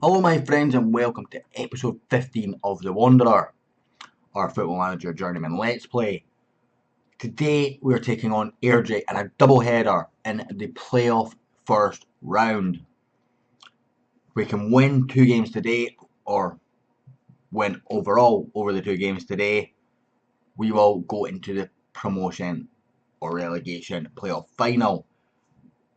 Hello my friends and welcome to episode 15 of The Wanderer, our Football Manager Journeyman Let's Play. Today we are taking on Airdrie in a double header in the playoff first round. We can win 2 games today or win overall over the 2 games today. We will go into the promotion or relegation playoff final.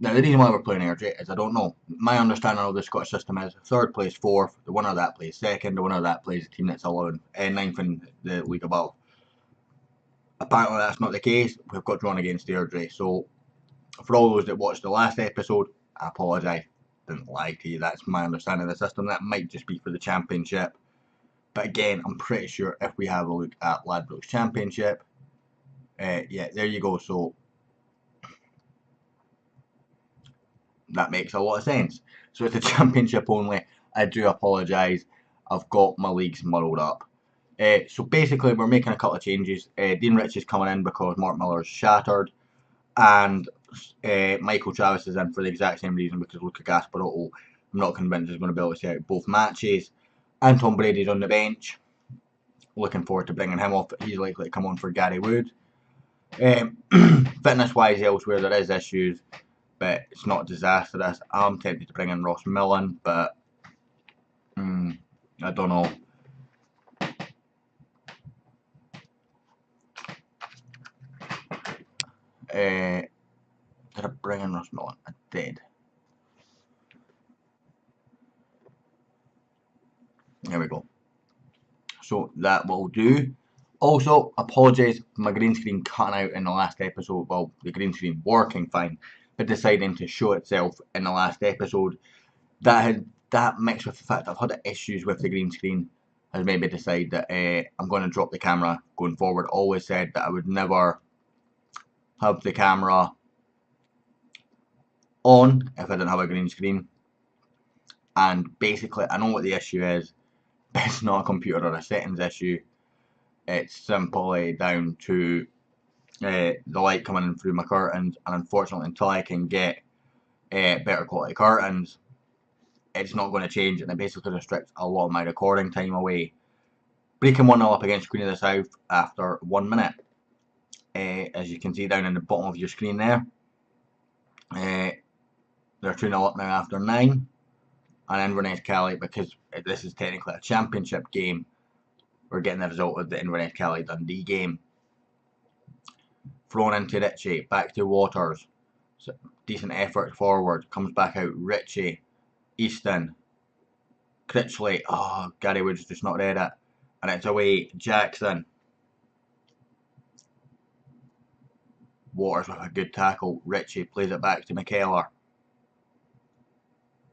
Now, the reason why we're playing Airdrie is I don't know. My understanding of the Scottish system is third plays fourth, the winner of that plays second, the winner of that plays the team that's 11th, ninth in the league above. Apparently that's not the case. We've got drawn against Airdrie. So, for all those that watched the last episode, I apologise. Didn't lie to you. That's my understanding of the system. That might just be for the Championship. But again, I'm pretty sure if we have a look at Ladbrokes Championship, yeah, there you go. So, that makes a lot of sense. So it's the Championship only. I do apologise. I've got my leagues muddled up. So basically we're making a couple of changes. Dean Rich is coming in because Mark Miller's shattered. And Michael Travis is in for the exact same reason because Luca Gasparotto, I'm not convinced is going to be able to set out both matches. And Tom Brady's on the bench. Looking forward to bringing him off. He's likely to come on for Gary Wood. Fitness wise elsewhere there is issues, but it's not disastrous. I'm tempted to bring in Ross Millen, but I don't know. Did I bring in Ross Millen? I did. There we go. So that will do. Also, apologise for my green screen cutting out in the last episode. Well, the green screen working fine, but deciding to show itself in the last episode. That mixed with the fact I've had issues with the green screen has made me decide that I'm going to drop the camera going forward. Always said that I would never have the camera on if I didn't have a green screen. And basically, I know what the issue is, but it's not a computer or a settings issue. It's simply down to the light coming in through my curtains, and unfortunately until I can get better quality curtains, it's not going to change, and it basically restricts a lot of my recording time away. Breaking 1-0 up against Queen of the South after 1 minute. As you can see down in the bottom of your screen there. They're 2-0 up now after 9. And Inverness Cali, because this is technically a Championship game, we're getting the result of the Inverness Cali Dundee game. Thrown into Ritchie, back to Waters. So, decent effort forward, comes back out. Ritchie, Easton, Critchley. Oh, Gary Wood's just not read it. And it's away. Jackson. Waters with a good tackle. Ritchie plays it back to McKellar.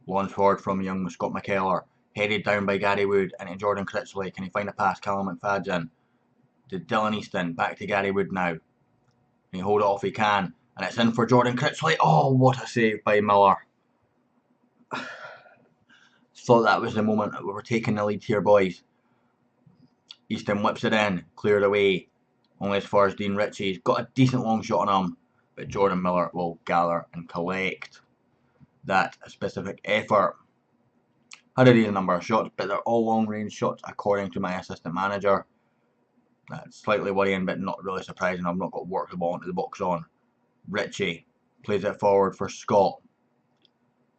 Launch forward from young Scott McKellar. Headed down by Gary Wood into Jordan Critchley. Can he find a pass? Callum McFadden. To Dylan Easton. Back to Gary Wood now. Can he hold it off? He can. And it's in for Jordan Critchley. Oh, what a save by Miller. Thought that was the moment that we were taking the lead here, boys. Easton whips it in. Cleared away. Only as far as Dean Ritchie. He's got a decent long shot on him. But Jordan Miller will gather and collect that specific effort. Had a decent number of shots, but they're all long range shots according to my assistant manager. That's slightly worrying, but not really surprising. I've not got to work the ball into the box on. Ritchie plays it forward for Scott.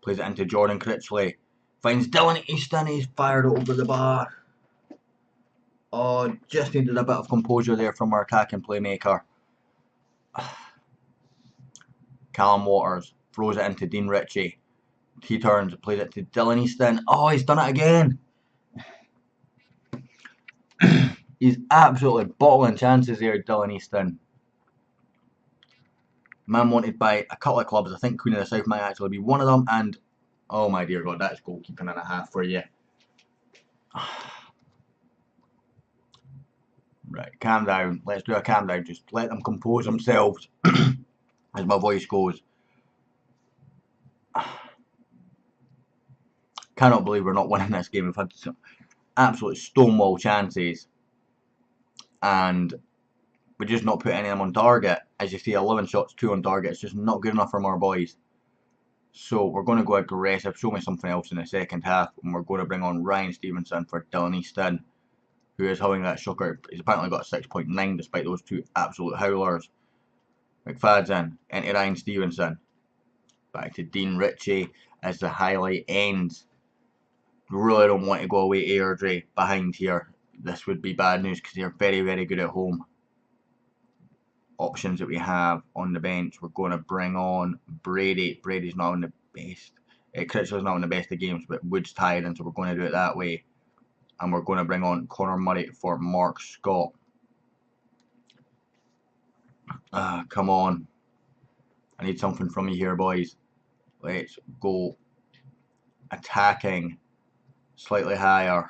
Plays it into Jordan Critchley. Finds Dylan Easton. He's fired it over the bar. Oh, just needed a bit of composure there from our attacking playmaker. Callum Waters throws it into Dean Ritchie. He turns, plays it to Dylan Easton. Oh, he's done it again. He's absolutely bottling chances here, Dylan Easton. Man wanted by a couple of clubs. I think Queen of the South might actually be one of them. And, oh my dear God, that's goalkeeping and a half for you. Right, calm down. Let's do a calm down. Just let them compose themselves as my voice goes. Cannot believe we're not winning this game. We've had some absolute stonewall chances. And we just not put any of them on target. As you see, 11 shots, 2 on target. It's just not good enough from our boys. So we're going to go aggressive, show me something else in the second half, and we're going to bring on Ryan Stevenson for Dylan Easton, who is howling that shocker. He's apparently got a 6.9 despite those two absolute howlers. McFadden into Ryan Stevenson. Back to Dean Ritchie as the highlight ends. Really don't want to go away Airdrie behind here. This would be bad news because they're very, very good at home. Options that we have on the bench, we're going to bring on Brady. Brady's not in the best. Critchley's not in the best of games, but Wood's tired, and so we're going to do it that way. And we're going to bring on Connor Murray for Mark Scott. Come on. I need something from you here, boys. Let's go attacking slightly higher.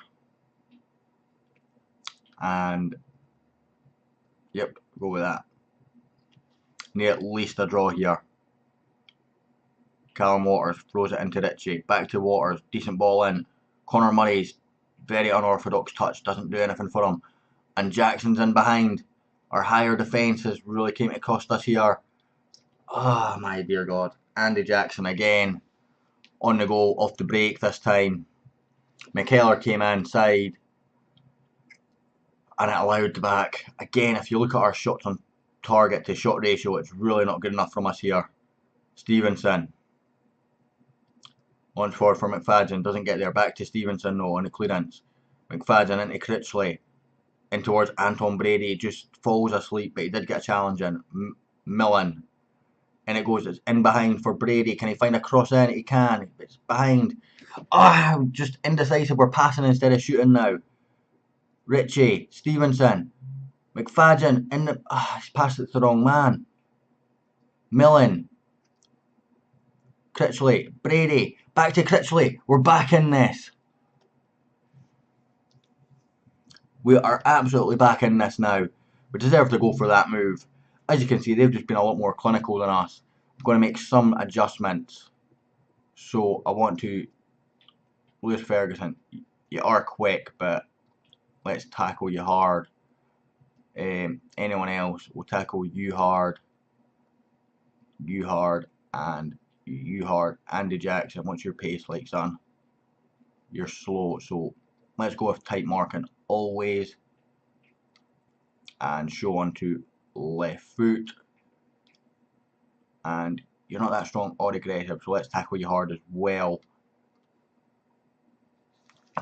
And, yep, go with that. Need at least a draw here. Callum Waters throws it into Ritchie. Back to Waters. Decent ball in. Connor Murray's very unorthodox touch. Doesn't do anything for him. And Jackson's in behind. Our higher defence has really came to cost us here. Oh my dear God. Andy Jackson again. On the go. Off the break this time. McKellar came inside. And it allowed the back. Again, if you look at our shots on target to shot ratio, it's really not good enough from us here. Stevenson. Launch forward for McFadden. Doesn't get there. Back to Stevenson though on the clearance. McFadden into Critchley. In towards Anton Brady. Just falls asleep, but he did get a challenge in. Millen. And it goes, it's in behind for Brady. Can he find a cross in? He can. It's behind. Oh, just indecisive. We're passing instead of shooting now. Ritchie. Stevenson. McFadden in the. He's passed it to the wrong man. Millen. Critchley. Brady. Back to Critchley. We're back in this. We are absolutely back in this now. We deserve to go for that move. As you can see, they've just been a lot more clinical than us. I'm going to make some adjustments. So I want to. Lewis Ferguson. You are quick, but let's tackle you hard. Anyone else will tackle you hard, and you hard. Andy Jackson, what's your pace like, son? You're slow, so let's go with tight marking always. And show on to left foot. And you're not that strong or aggressive, so let's tackle you hard as well.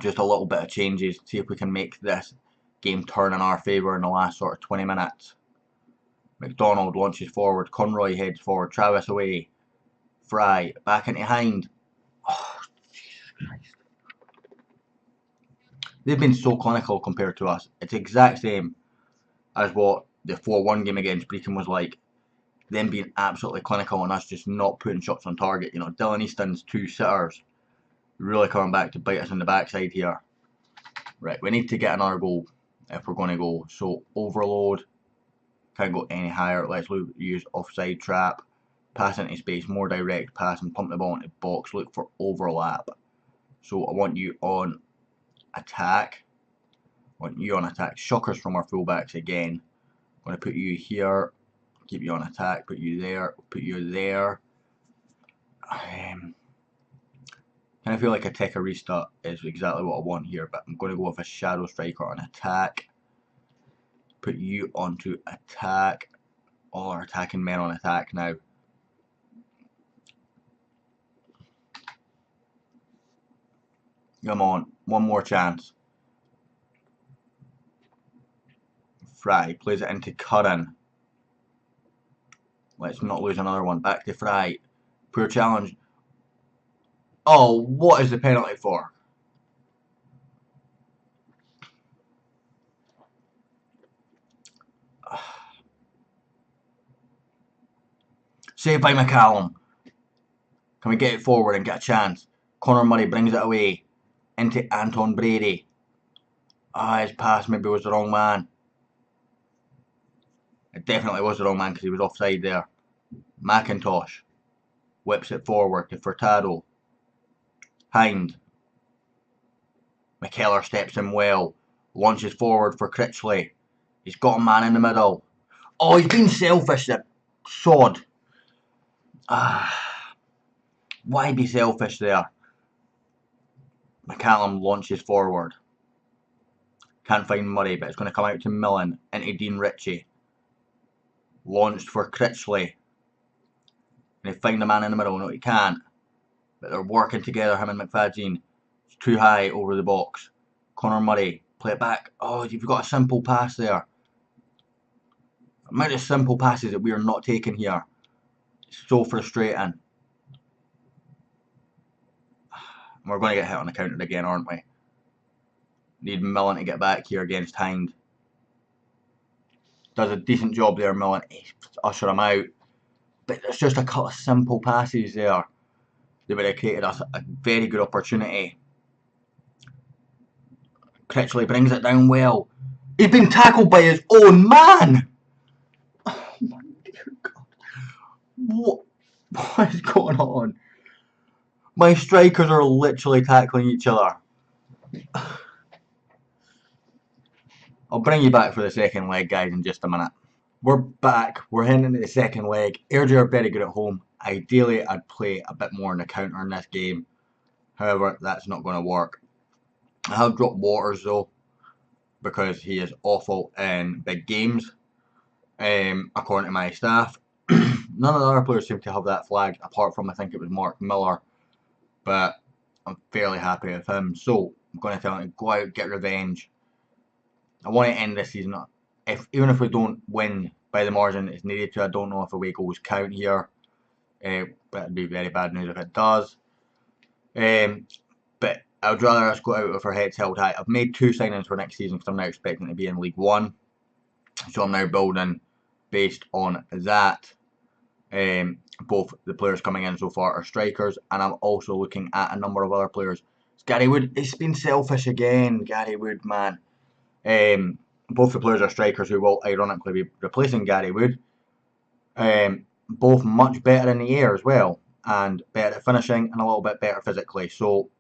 Just a little bit of changes, see if we can make this game turn in our favour in the last sort of 20 minutes. McDonald launches forward, Conroy heads forward, Travis away, Fry back into Hind. Oh, Jesus Christ. They've been so clinical compared to us. It's the exact same as what the 4-1 game against Brecon was like. Them being absolutely clinical and us just not putting shots on target. You know, Dylan Easton's 2 sitters really coming back to bite us in the backside here. Right, we need to get another goal if we're going to go. So overload, can't go any higher. Let's use offside trap, pass into space, more direct pass, and pump the ball into the box. Look for overlap. So I want you on attack. I want you on attack. Shockers from our fullbacks again. I'm going to put you here, keep you on attack, put you there, put you there. Kind of feel like a Tecarista is exactly what I want here, but I'm going to go with a shadow striker on attack. Put you onto attack. All our attacking men on attack now. Come on, one more chance. Fry plays it into Curran. Let's not lose another one. Back to Fry. Poor challenge. Oh, what is the penalty for? Saved by McCallum. Can we get it forward and get a chance? Connor Murray brings it away into Anton Brady. His pass maybe was the wrong man. It definitely was the wrong man because he was offside there. McIntosh whips it forward to Furtado. Hind. McKellar steps in well. Launches forward for Critchley. He's got a man in the middle. Oh, he's been selfish, that sod. Why be selfish there? McCallum launches forward. Can't find Murray, but it's going to come out to Millen into Dean Ritchie. Launched for Critchley. Can he find the man in the middle? No, he can't. But they're working together, him and McFadzean. It's too high over the box. Connor Murray, play it back. Oh, you've got a simple pass there. The amount of simple passes that we are not taking here. It's so frustrating. We're going to get hit on the counter again, aren't we? Need Millen to get back here against Hind. Does a decent job there, Millen. Usher him out. But there's just a couple of simple passes there that would have created us a very good opportunity. Critchley brings it down well. He's been tackled by his own man! Oh my dear God. What is going on? My strikers are literally tackling each other. I'll bring you back for the second leg, guys, in just a minute. We're back. We're heading into the second leg. Airdrie are very good at home. Ideally, I'd play a bit more in the counter in this game. However, that's not going to work. I have dropped Waters, though, because he is awful in big games, according to my staff. None of the other players seem to have that flag, apart from, I think it was Mark Miller. But I'm fairly happy with him. So, I'm going to tell him to go out, get revenge. I want to end this season. Even if we don't win by the margin it's needed to, I don't know if away goals count here. But it'd be very bad news if it does. But I would rather us go out with our heads held high. I've made 2 signings for next season because I'm now expecting to be in League 1. So I'm now building based on that. Both the players coming in so far are strikers, and I'm also looking at a number of other players. It's Gary Wood. It's been selfish again, Gary Wood, man. Both the players are strikers who will ironically be replacing Gary Wood. Both much better in the air as well, and better at finishing and a little bit better physically. So,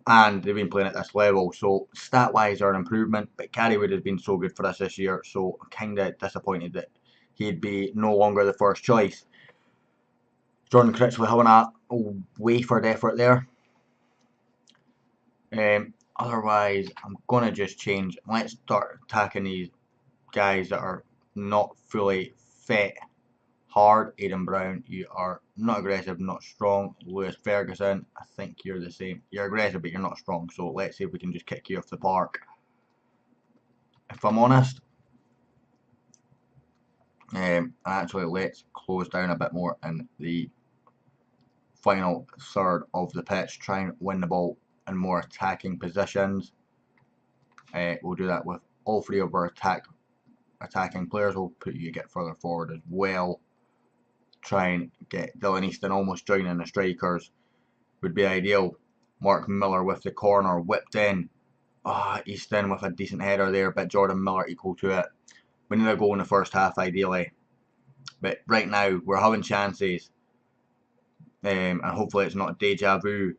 and they've been playing at this level, so stat-wise are an improvement. But Gary Wood has been so good for us this year, so I'm kind of disappointed that he'd be no longer the first choice. Jordan Critchley having a wafered effort there. Otherwise, I'm going to just change. Let's start attacking these guys that are not fully fit. Hard, Aidan Brown, you are not aggressive, not strong. Lewis Ferguson, I think you're the same. You're aggressive, but you're not strong. So let's see if we can just kick you off the park. If I'm honest, actually let's close down a bit more in the final third of the pitch. Try and win the ball in more attacking positions. We'll do that with all 3 of our attacking players. We'll put you get further forward as well. Try and get Dylan Easton almost joining the strikers would be ideal. Mark Miller with the corner whipped in. Easton with a decent header there, but Jordan Miller equal to it. We need a goal in the first half ideally, but right now we're having chances, and hopefully it's not a deja vu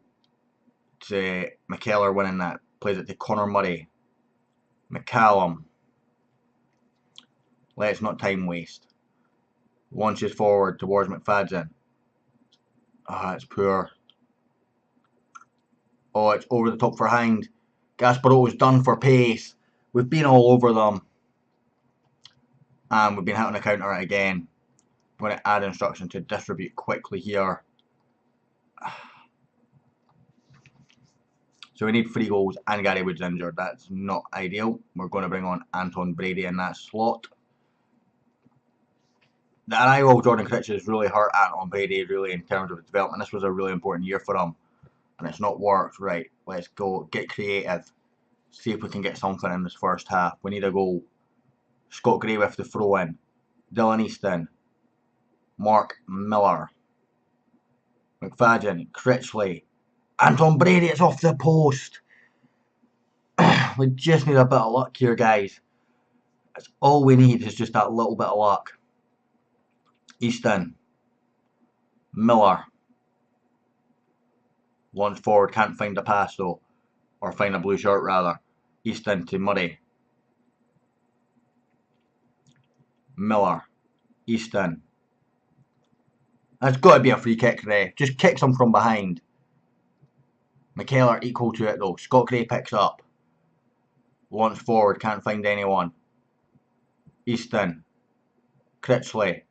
to McKellar winning that. Plays it to Connor Murray. McCallum. Let's not time waste. Launches forward towards McFadzean. It's poor. It's over the top for Hind. Gasparotto's done for pace. We've been all over them. And we've been hit on the counter again. I'm going to add instruction to distribute quickly here. So we need 3 goals and Gary Wood's injured. That's not ideal. We're going to bring on Anton Brady in that slot. The arrival of Jordan Critchley has really hurt Anton Brady really in terms of his development. This was a really important year for him. And it's not worked. Right, let's go. Get creative. See if we can get something in this first half. We need a goal. Scott Gray with the throw in. Dylan Easton. Mark Miller. McFadzean. Critchley. Anton Brady, it's off the post. We just need a bit of luck here, guys. That's all we need is just that little bit of luck. Easton. Miller. Launch forward, can't find a pass though. Or find a blue shirt rather. Easton to Murray. Miller. Easton. That's got to be a free kick there. Just kicks him from behind. McKellar equal to it though. Scott Gray picks up. Launch forward, can't find anyone. Easton. Critchley.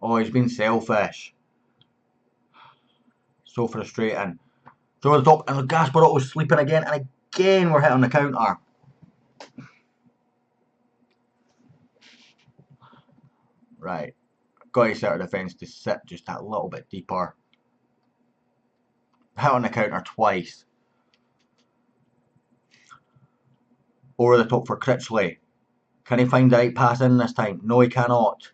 Oh, he's been selfish. So frustrating. Throw the top, and Gasparotto's sleeping again, and again we're hit on the counter. Right. Got to set our defence to sit just that little bit deeper. Hit on the counter twice. Over the top for Critchley. Can he find the right pass in this time? No, he cannot.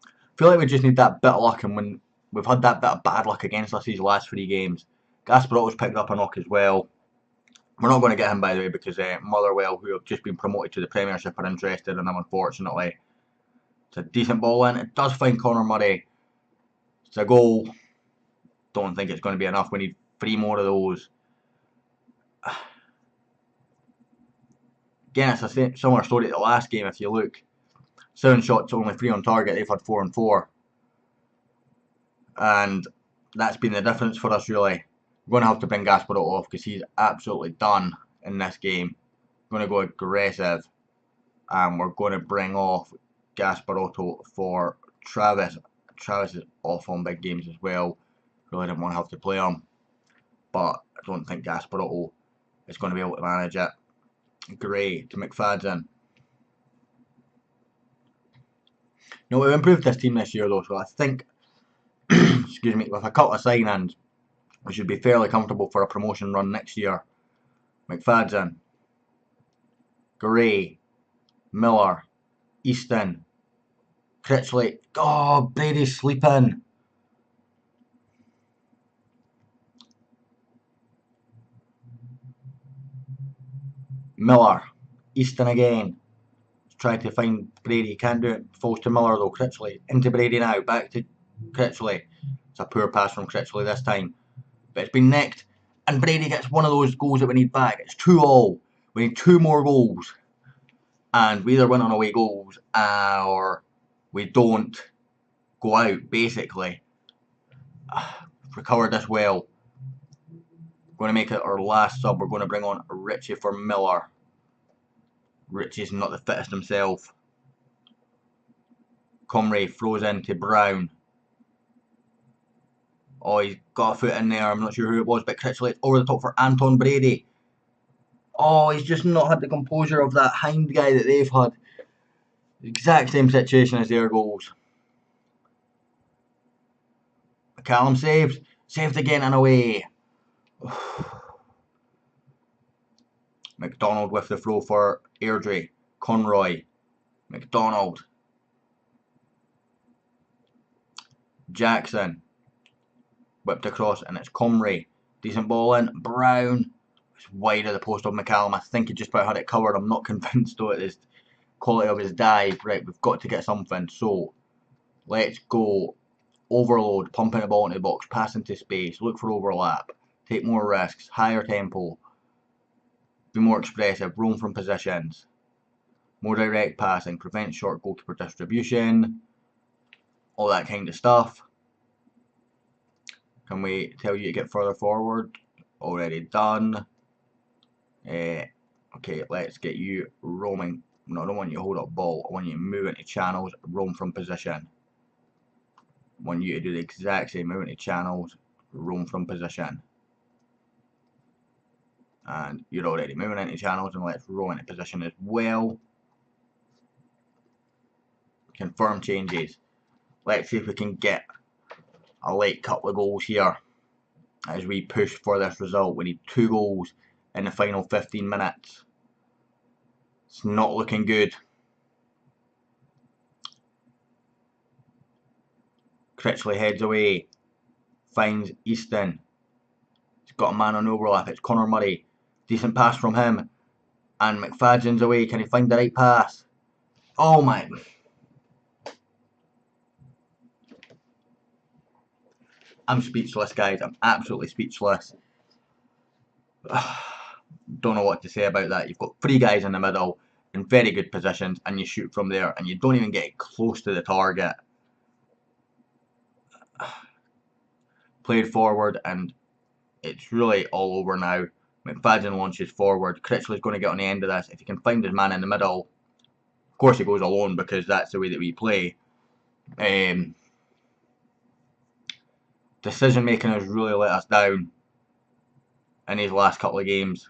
I feel like we just need that bit of luck, and when we've had that bit of bad luck against us these last 3 games. Gasparotto's picked up a knock as well. We're not going to get him, by the way, because Motherwell, who have just been promoted to the Premiership, are interested in him, unfortunately. It's a decent ball in. It does find Connor Murray. It's a goal. Don't think it's going to be enough. We need 3 more of those. Again, it's a similar story to the last game. If you look, 7 shots, only 3 on target. They've had 4 and 4. And that's been the difference for us, really. We're going to have to bring Gasparotto off because he's absolutely done in this game. We're going to go aggressive. And we're going to bring off Gasparotto for Travis. Travis is off on big games as well. Really didn't want to have to play him. But I don't think Gasparotto is going to be able to manage it. Gray to McFadden. No, we've improved this team this year though, so I think, excuse me, with a couple of sign-ins, we should be fairly comfortable for a promotion run next year. McFadden, Gray, Miller, Easton, Critchley. Oh, Brady's sleeping. Miller, Easton again. Trying to find Brady, can't do it. Falls to Miller though. Critchley into Brady now. Back to Critchley. It's a poor pass from Critchley this time, but it's been nicked, and Brady gets one of those goals that we need back. It's 2-2. We need 2 more goals, and we either win on away goals or we don't go out. Basically, recovered this well. Going to make it our last sub. We're going to bring on Richie for Miller. Richie's not the fittest himself. Comrie throws into Brown. Oh, he's got a foot in there. I'm not sure who it was, but Critchley over the top for Anton Brady. Oh, he's just not had the composure of that Hind guy that they've had. The exact same situation as their goals. McCallum saves. Saved again and away. McDonald with the throw for Airdrie. Conroy. McDonald. Jackson. Whipped across, and it's Comrie. Decent ball in. Brown. It's wide of the post of McCallum. I think he just about had it covered. I'm not convinced though at the quality of his dive. Right, we've got to get something. So, let's go. Overload. Pumping the ball into the box. Pass into space. Look for overlap. Take more risks. Higher tempo. Be more expressive. Roam from positions. More direct passing. Prevent short goalkeeper distribution. All that kind of stuff. Can we tell you to get further forward? Already done. Okay, let's get you roaming. No, I don't want you to hold up ball. I want you to move into channels, roam from position. I want you to do the exact same. Move into channels, roam from position. And you're already moving into channels, and let's roam into position as well. Confirm changes. Let's see if we can get a late couple of goals here as we push for this result. We need 2 goals in the final 15 minutes. It's not looking good. Critchley heads away, finds Easton. He's got a man on overlap. It's Connor Murray. Decent pass from him, and McFadden's away. Can he find the right pass? Oh my! I'm speechless, guys. I'm absolutely speechless. Don't know what to say about that. You've got 3 guys in the middle. in very good positions and you shoot from there and you don't even get close to the target. Played forward and it's really all over now. McFadden launches forward. Critchley's going to get on the end of this. If he can find his man in the middle, of course he goes alone because that's the way that we play. Decision making has really let us down in these last couple of games.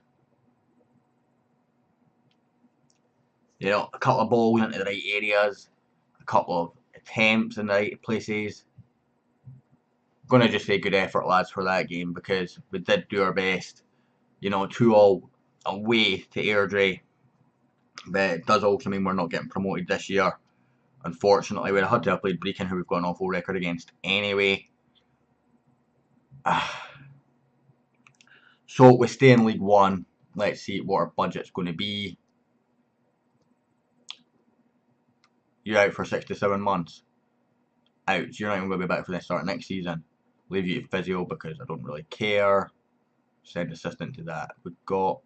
You know, a couple of balls into the right areas, a couple of attempts in the right places. Gonna just say good effort, lads, for that game because we did do our best. You know, 2-2 away to Airdrie, but it does also mean we're not getting promoted this year. Unfortunately, we'd had to have played Brecon, who we've got an awful record against anyway. So we stay in League One. Let's see what our budget's going to be. You're out for 6 to 7 months. Ouch, you're not even going to be back for the start of next season. Leave you to physio because I don't really care. Send assistant to that. We've got...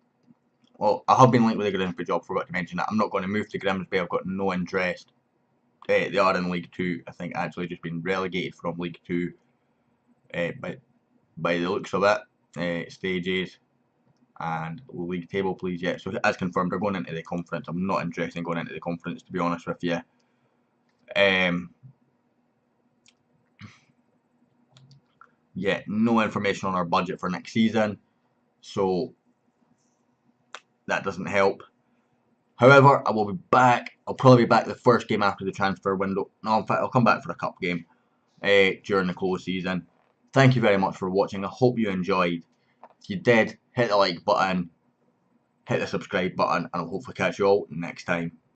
Well, I have been linked with the Grimsby job, forgot to mention that. I'm not going to move to Grimsby, I've got no interest. They are in League 2, I think actually just been relegated from League 2 by the looks of it. Stages and league table, please. Yeah, so as confirmed, they're going into the conference. I'm not interested in going into the conference, to be honest with you. Yeah, no information on our budget for next season, so that doesn't help. However, I will be back. I'll probably be back the first game after the transfer window. No, in fact, I'll come back for a cup game during the close season. Thank you very much for watching. I hope you enjoyed. If you did, hit the like button, hit the subscribe button, and I'll hopefully catch you all next time.